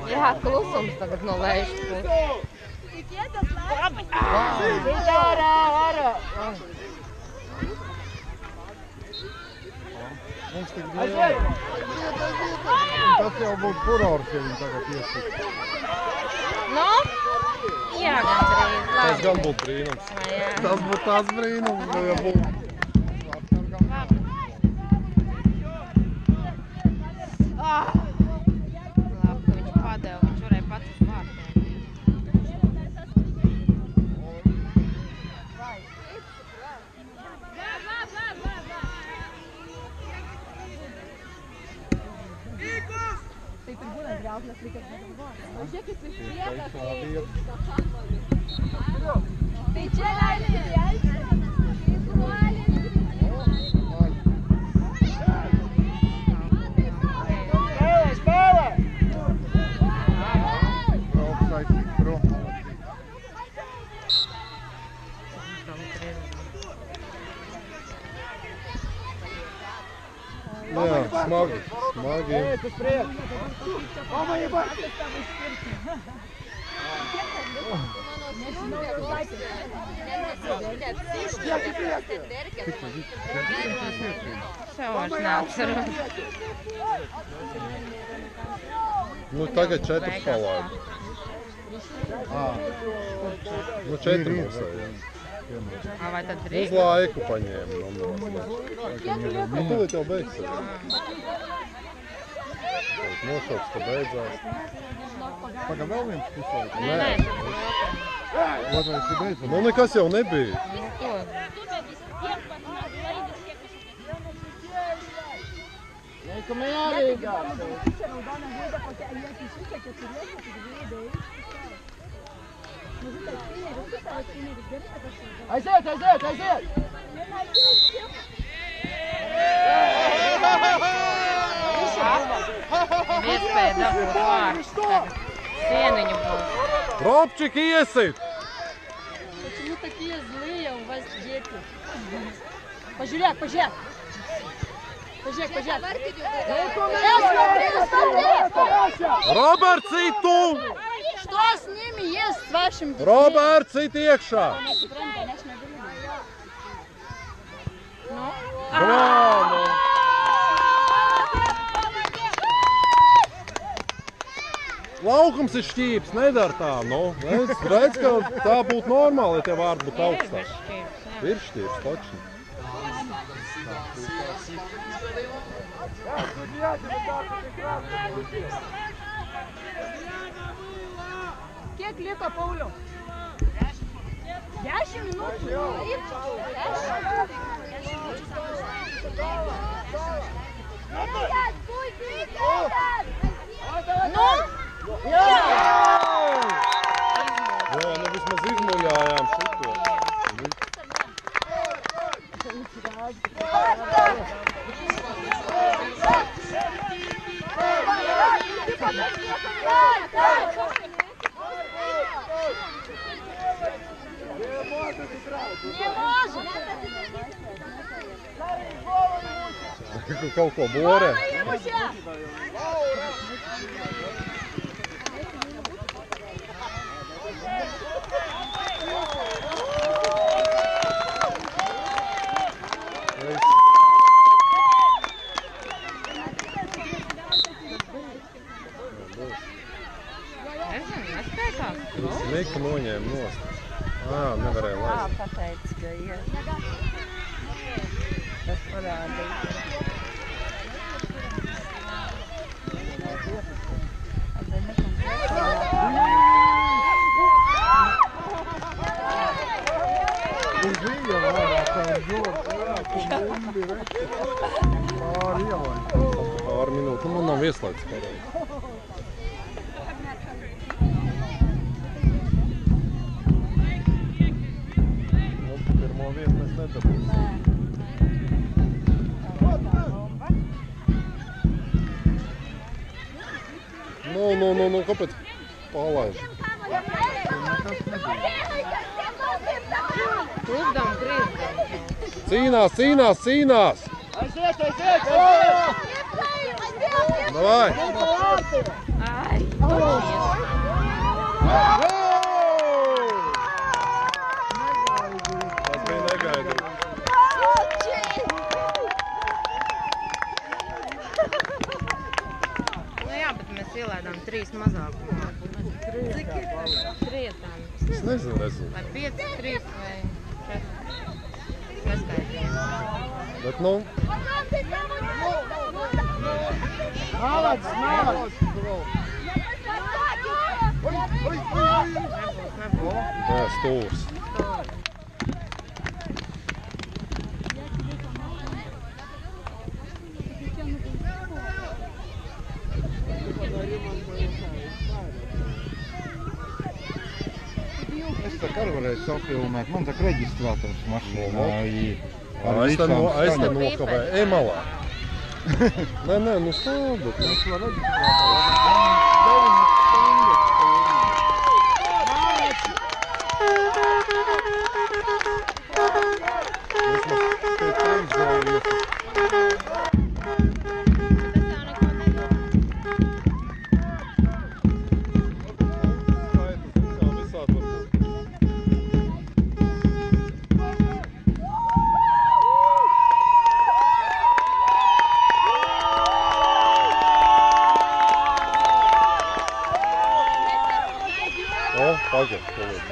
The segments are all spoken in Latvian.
Jā, klusums tagad no Leišas puses. Mums tik bija. Tas jau būtu furors, ja viņi tagad iesaka. Nu? Jā, gandrīz. Tas gan būtu brīnums. Tas būtu tās brīnums, ja būtu. Labi, ka viņš padeva, viņš varēja pats uz vārtiem. Tai tribūnas griauslas reikia pagalvoti. Pažiūrėkit, iš vietos. Tai čia leidžiasi į aikštę. Jā, smagi, smagi. Šo vairs neatceros. Nu, tagad 4 palaidi. Nu, 4 mums jau. Vai tad Uz drīz? laiku paņēma. Nu, tūlīt jau beigsies. Nošauks, ka beidzās. Paga vēl viens puslaika. Nē. Otrais ir beidzot. Nu, nekas jau nebija. Nu, ko? Aiziet! Ir iespēja dabūt vārds. Sieniņu būs. Robčiki iesit! Почему такие злые у вас дети? Пожалек! Roberts, it tu! Что с ними есть, с вашим детьми? Roberts, it iekšā! Bravo! Laukums ir šķīps, nedara tā, nu. Redz, ka tā būtu normāli, ja tie vārdi būtu augstāk. Ir šķīps, točni. Kiek liko, Pauliau? 10 minučių? Nu? Jā, nu vismaz izmuļājām šito. Kaut ko borē. Nika noņēma nost. Nevarēja laist. Pateicis, ka iet. Tas parādīja. Uz viņa vārā tā džoka, tu bumbi reči. Pāri ielai. Pāri minūti, man nav ieslēgts pareizi. Pirmo vietu mēs nedabūsim. Nu, kāpēc palaiž? Uzdam 3. Cīnās! Davai! Ai, Tas bija negaidīts. nu jā, bet mēs ielēdām 3 mazāk. Cik ir? 3 tām. Es nezinu rezultātu. Vai 5, 3 vai 4. Neskaidrīgi. Bet nu, Malac, malac! Nebūs. tā stūrs. Es tā kā varēju safilmēt, man tā reģistrātors mašīnā. Es te nokavēju. Ej malā. Nē, nu stādi. Es varu Pagaid, Kārlim,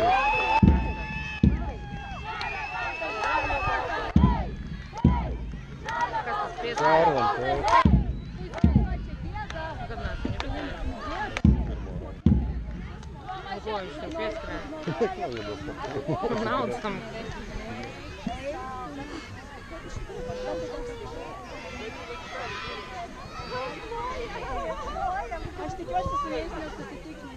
Ko viņš tev pieskrēja? Naudas tam. Aš tikiuosi su jais nesusitikinti.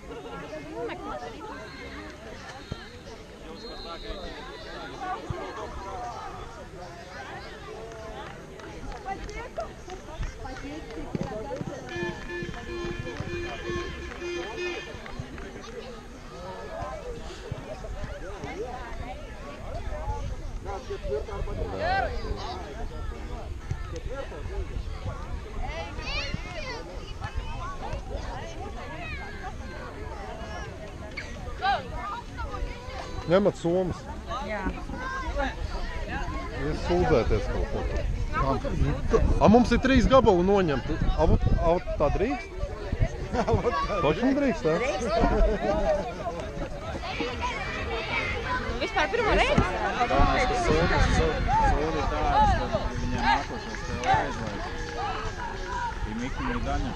ņemat somas. Jā. Jūs sūdzēties kaut ko. Mums ir 3 gabali noņemt. Tā drīkst? Točni drīkst, jā? Vispār pirmo reizi? Soli tādas, tad viņam nākošais tev aizlaiž. I Miki un Daņa.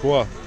Ko?